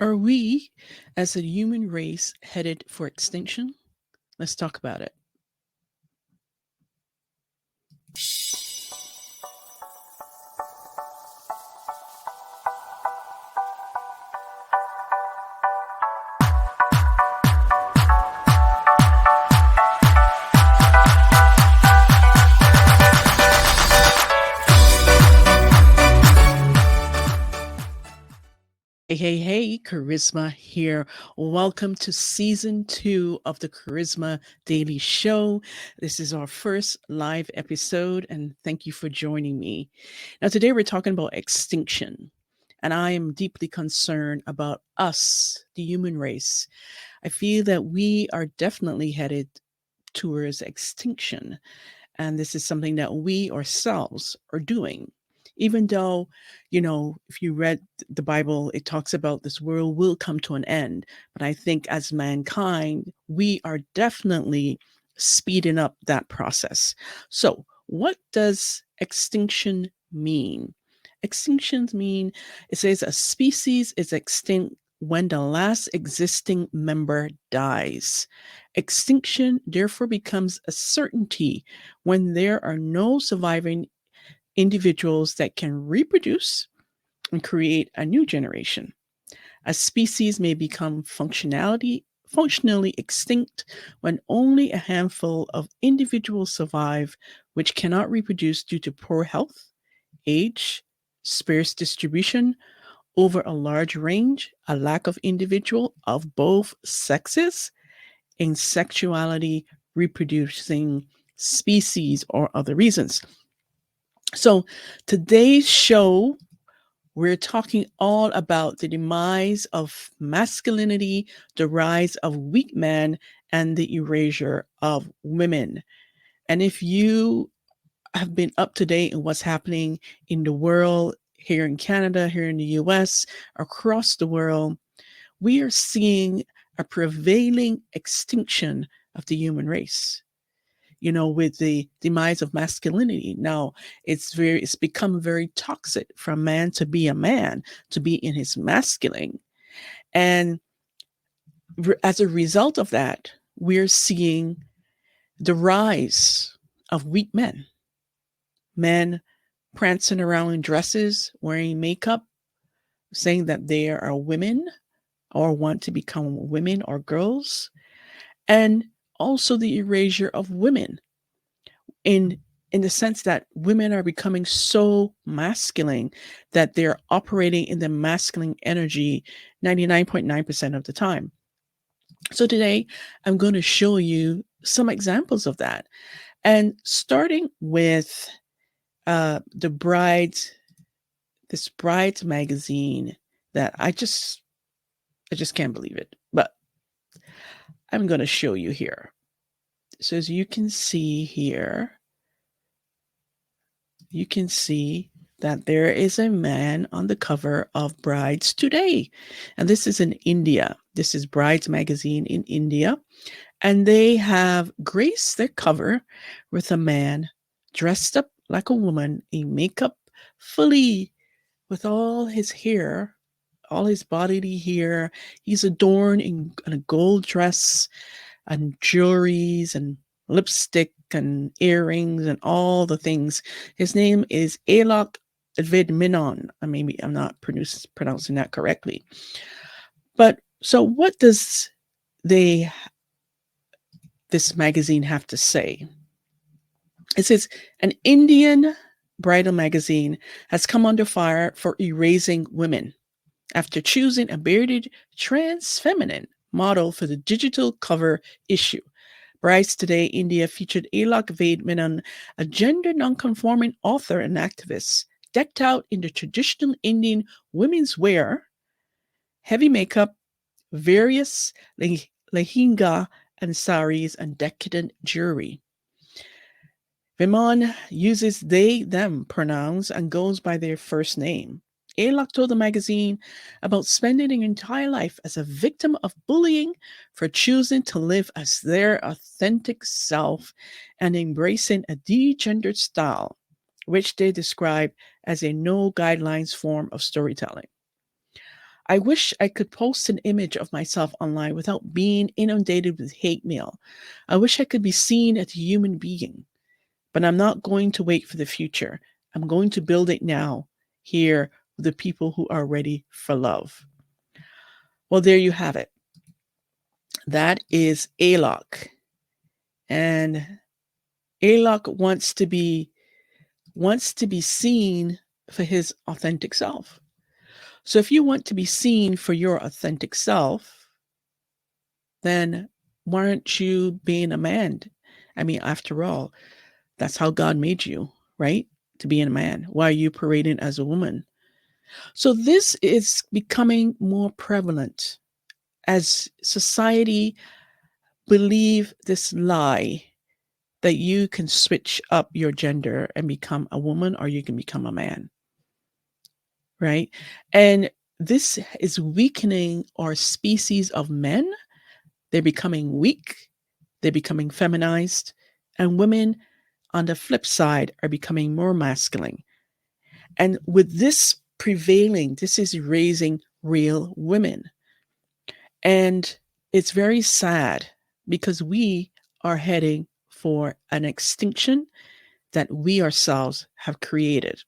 Are we, as a human race, headed for extinction? Let's talk about it. Hey, Charisma here. Welcome to season 2 of the Charisma Daily Show. This is our first live episode, and thank you for joining me. Now, today we're talking about extinction, and I am deeply concerned about us, the human race. I feel that we are definitely headed towards extinction, and this is something that we ourselves are doing. Even though, if you read the Bible, it talks about this world will come to an end. But I think as mankind, we are definitely speeding up that process. So, what does extinction mean? Extinctions mean it says a species is extinct when the last existing member dies. Extinction therefore becomes a certainty when there are no surviving individuals that can reproduce and create a new generation. A species may become functionally extinct when only a handful of individuals survive which cannot reproduce due to poor health, age, sparse distribution over a large range, a lack of individual of both sexes, in sexuality, reproducing species, or other reasons. So today's show, we're talking all about the demise of masculinity, the rise of weak men, and the erasure of women. And if you have been up to date in what's happening in the world, here in Canada, here in the US, across the world, we are seeing a prevailing extinction of the human race. With the demise of masculinity. Now it's become very toxic for a man, to be in his masculine. And as a result of that, we're seeing the rise of weak men prancing around in dresses, wearing makeup, saying that they are women or want to become women or girls, and also the erasure of women in the sense that women are becoming so masculine that they're operating in the masculine energy 99.9% of the time. So today I'm going to show you some examples of that, and starting with this bride's magazine that I just can't believe it, but I'm going to show you here. So as you can see here, you can see that there is a man on the cover of Brides Today. And this is in India. This is Brides magazine in India. And they have graced their cover with a man dressed up like a woman in makeup, fully with all his hair, all his bodily hair. He's adorned in a gold dress and jewelries and lipstick and earrings and all the things. His name is Alok Vidmenon. Maybe I'm not pronouncing that correctly. But so what does this magazine have to say? It says an Indian bridal magazine has come under fire for erasing women after choosing a bearded trans feminine model for the digital cover issue. Brides Today India featured Alok Menon, a gender nonconforming author and activist, decked out in the traditional Indian women's wear, heavy makeup, various lehenga and saris, and decadent jewelry. Viman uses they, them pronouns and goes by their first name. Alok told the magazine about spending an entire life as a victim of bullying for choosing to live as their authentic self and embracing a degendered style, which they describe as a no guidelines form of storytelling. I wish I could post an image of myself online without being inundated with hate mail. I wish I could be seen as a human being, but I'm not going to wait for the future. I'm going to build it now, here with the people who are ready for love. Well, there you have it. That is Alok. And Alok wants to be seen for his authentic self. So if you want to be seen for your authentic self, then why aren't you being a man? I mean, after all, that's how God made you, right? To be a man. Why are you parading as a woman? So this is becoming more prevalent as society believe this lie that you can switch up your gender and become a woman or you can become a man, right? And this is weakening our species of men. They're becoming weak, they're becoming feminized, and women on the flip side are becoming more masculine. And with this prevailing, this is raising real women. And it's very sad because we are heading for an extinction that we ourselves have created.